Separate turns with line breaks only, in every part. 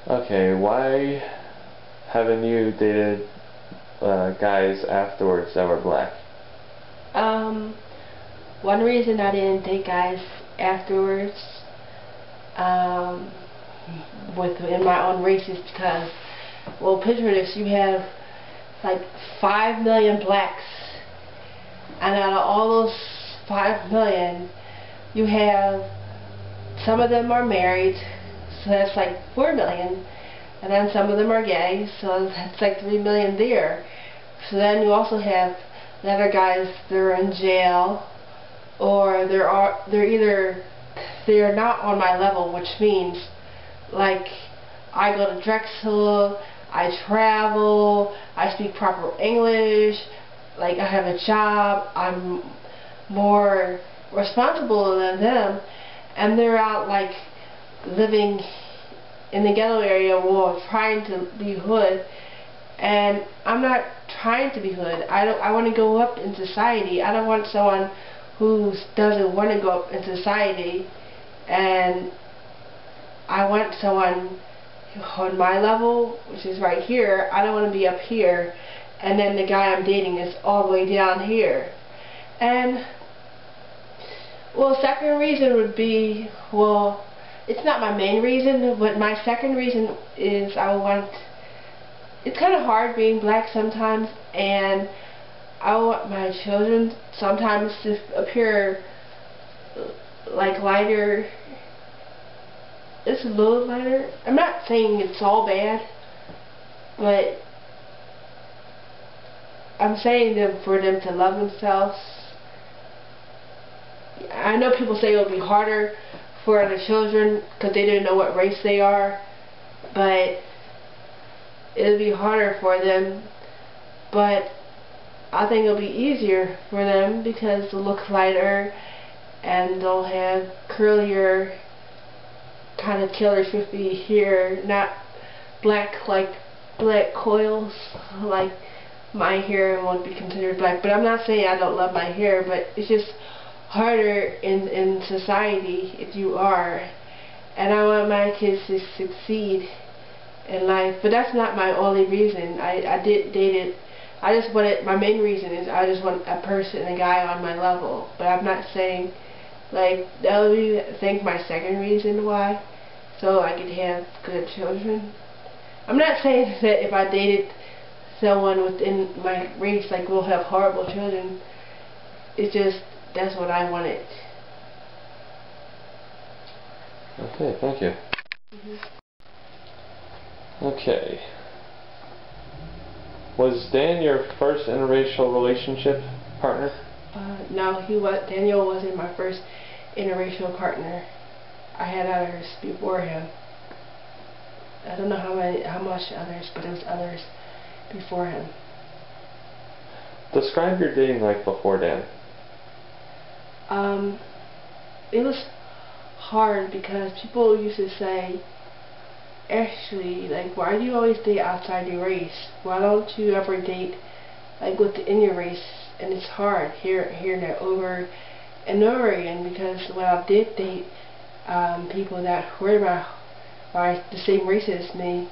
Okay, why haven't you dated guys afterwards that were black?
Um, One reason I didn't date guys afterwards, um, within my own race is because, well, picture this: you have like 5 million blacks, and out of all those 5 million, you have some of them are married, so that's like 4 million, and then some of them are gay, so that's like 3 million there. So then you also have the other guys that are in jail, or they're not on my level, which means like I go to Drexel, I travel, I speak proper English, like I have a job, I'm more responsible than them, and they're out like living in the ghetto area or trying to be hood, and I'm not trying to be hood. I want to go up in society. I don't want someone who doesn't want to go up in society, and I want someone on my level, which is right here. I don't want to be up here, and then the guy I'm dating is all the way down here. And well, second reason would be, well, it's not my main reason, but my second reason is it's kind of hard being black sometimes, and I want my children sometimes to appear like lighter. It's a little lighter. I'm not saying it's all bad, but I'm saying for them to love themselves. I know people say it would be harder for the children because they didn't know what race they are, but it would be harder for them. But I think it'll be easier for them because they'll look lighter and they'll have curlier, kind of Taylor Swifty hair, not black like black coils like my hair won't be considered black. But I'm not saying I don't love my hair, but it's just harder in society if you are. And I want my kids to succeed in life, but that's not my only reason. I did date it. I just wanted, my main reason is I just want a person, a guy on my level. But I'm not saying, like, that would be, I think, my second reason why, so I could have good children. I'm not saying that if I dated someone within my race, like, we'll have horrible children. It's just, that's what I wanted.
Okay, thank you. Okay. Was Dan your first interracial relationship partner?
No, Daniel wasn't my first interracial partner. I had others before him. I don't know how much others, but it was others before him.
Describe your dating life before Dan.
It was hard because people used to say, actually, like, why do you always date outside your race? Why don't you ever date like within your race? And it's hard hearing that over and over again, because when I did date people that were the same race as me,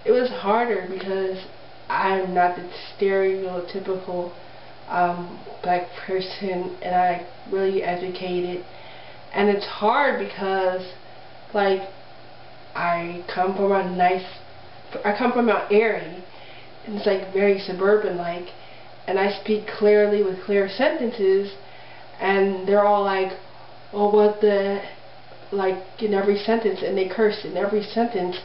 it was harder because I'm not the stereotypical black person, and I really educated. And it's hard because, like, I come from Mount Airy, and it's like very suburban like, and I speak clearly with clear sentences, and they're all like, oh, what the, like, in every sentence, and they curse in every sentence,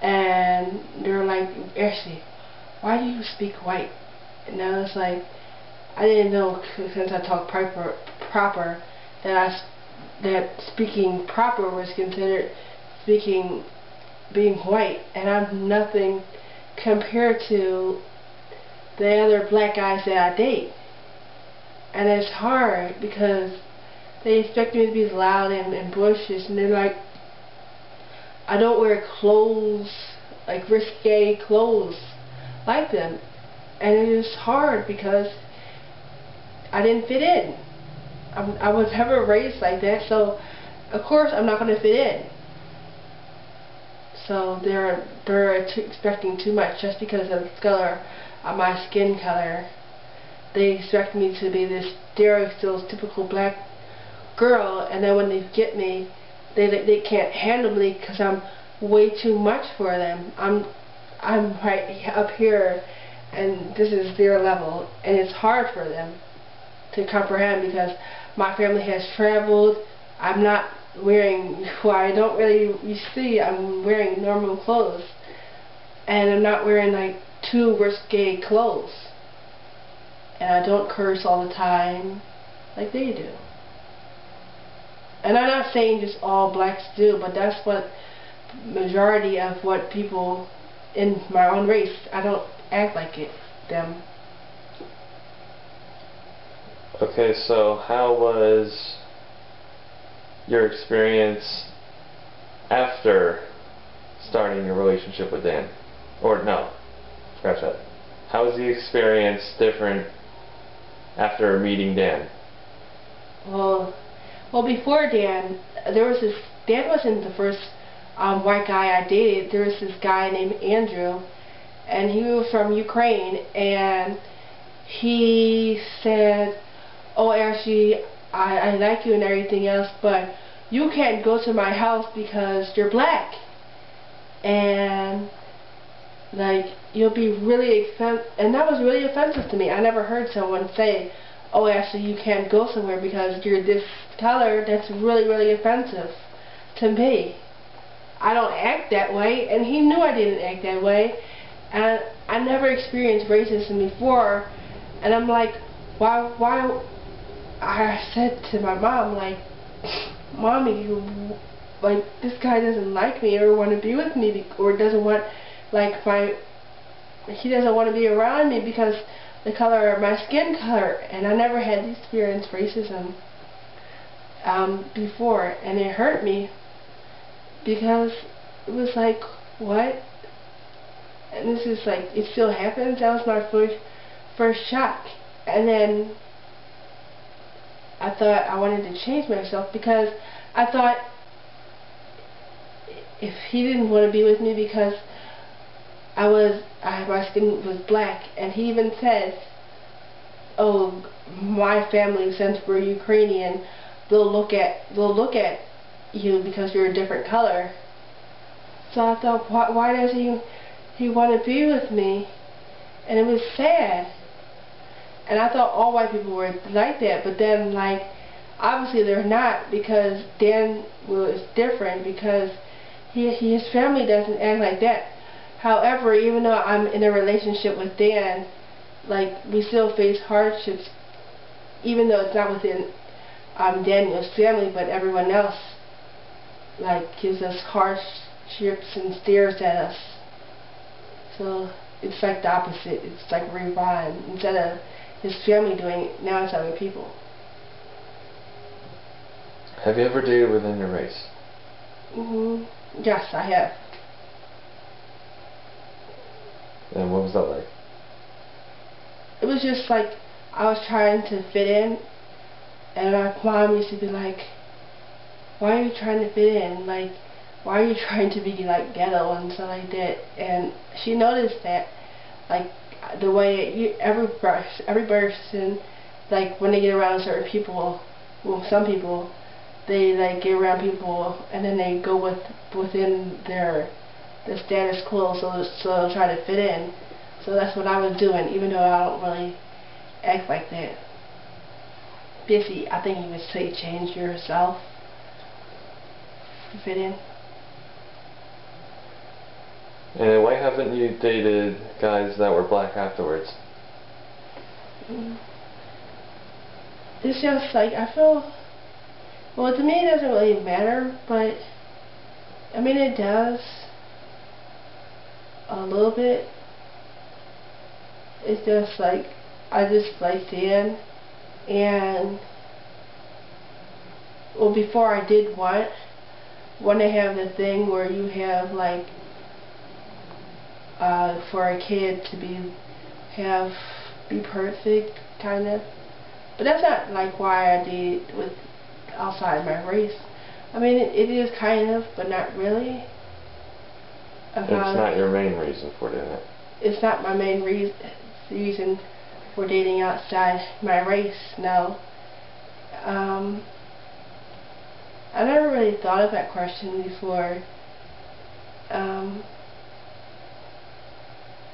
and they're like, Ashley, why do you speak white? And I was like, I didn't know, since I talk proper that speaking proper was considered being white, and I'm nothing compared to the other black guys that I date. And it's hard because they expect me to be loud and boisterous, and they're like, I don't wear clothes, like risque clothes like them, and it is hard because I didn't fit in. I was never raised like that, so of course I'm not going to fit in. So they're expecting too much just because of the color of my skin color. They expect me to be this stereotypical black girl, and then when they get me, they can't handle me because I'm way too much for them. I'm right up here, and this is their level, and it's hard for them to comprehend because my family has traveled. I'm not wearing, well, I don't really, you see, I'm wearing normal clothes, and I'm not wearing like too risque clothes, and I don't curse all the time like they do. And I'm not saying just all blacks do, but that's what majority of what people in my own race, I don't act like them.
Okay, so how was your experience after starting your relationship with Dan? Or no, scratch that. How was the experience different after meeting Dan?
Well, before Dan, Dan wasn't the first white guy I dated. There was this guy named Andrew, and he was from Ukraine, and he said, "Oh, Ashley, I like you and everything else, but you can't go to my house because you're black. And like, you'll be really offensive." And that was really offensive to me. I never heard someone say, "Oh, Ashley, you can't go somewhere because you're this color." That's really, really offensive to me. I don't act that way, and he knew I didn't act that way. And I never experienced racism before, and I'm like, why? I said to my mom, like, "Mommy, like, this guy doesn't like me or want to be with me, or doesn't want, like, he doesn't want to be around me because the color of my skin color." And I never had experienced racism before, and it hurt me because it was like, what? And this is like, it still happens. That was my first shock. And then I thought I wanted to change myself because I thought if he didn't want to be with me because my skin was black, and he even said, "Oh, my family, since we're Ukrainian, they'll look at you because you're a different color." So I thought, why does he want to be with me? And it was sad. And I thought all white people were like that, but then, like, obviously they're not, because Dan was different, because his family doesn't act like that. However, even though I'm in a relationship with Dan, like, we still face hardships, even though it's not within Daniel's family, but everyone else, like, gives us hardships and stares at us. So it's like the opposite. It's like rewind. Instead of his family doing it, now it's other people.
Have you ever dated within your race?
Yes, I have.
And what was that like?
It was just like I was trying to fit in, and my mom used to be like, "Why are you trying to fit in? Like, why are you trying to be like ghetto and stuff like that?" And she noticed that, like, the way every person, like, when they get around certain people, well, some people, they like get around people and then they go within the status quo, so they'll try to fit in. So that's what I was doing, even though I don't really act like that. Basically, I think you would say change yourself to fit in.
And why haven't you dated guys that were black afterwards?
It's just like, I feel, well, to me it doesn't really matter, but I mean it does a little bit. It's just like, I just like Dan, and well, before I did want to have the thing where you have like for a kid to be perfect, kind of. But that's not like why I did with outside my race. I mean, it is kind of, but not really.
It's not your main reason for doing it.
It's not my main reason for dating outside my race, no. I never really thought of that question before.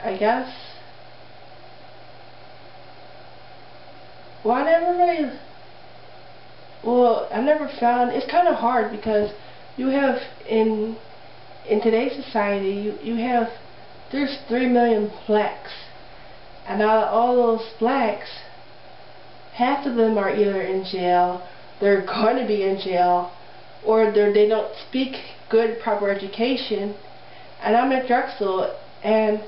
I guess. Well, I never found, it's kind of hard because you have, in today's society, there's 3 million blacks, and out of all those blacks, half of them are either in jail, they're going to be in jail, or they don't speak good, proper education. And I'm at Drexel, and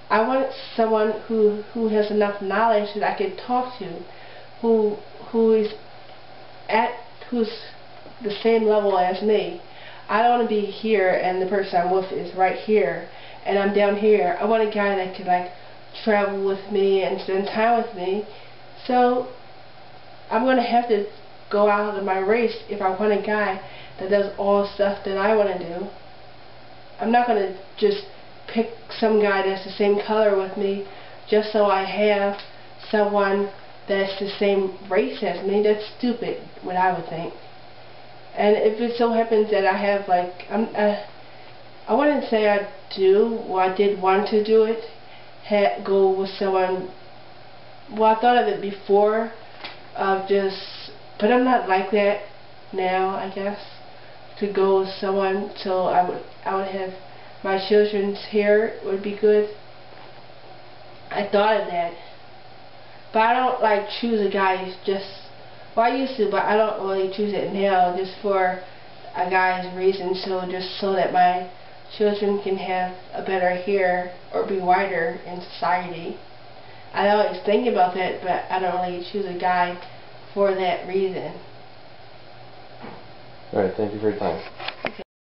I want someone who has enough knowledge that I can talk to, who's the same level as me. I don't want to be here and the person I'm with is right here and I'm down here. I want a guy that can like travel with me and spend time with me. So I'm going to have to go out of my race if I want a guy that does all the stuff that I want to do. I'm not going to just pick some guy that's the same color with me just so I have someone that's the same race as me. That's stupid, what I would think. And if it so happens that I have like, I wouldn't say I do, or I did want to do it, go with someone, well, I thought of it before, but I'm not like that now, I guess, to go with someone, so I would have my children's hair would be good. I thought of that. But I don't like choose a guy who's just, well, I used to, but I don't really choose it now just for a guy's reason, just so that my children can have a better hair or be whiter in society. I always think about that, but I don't really choose a guy for that reason.
Alright, thank you for your time.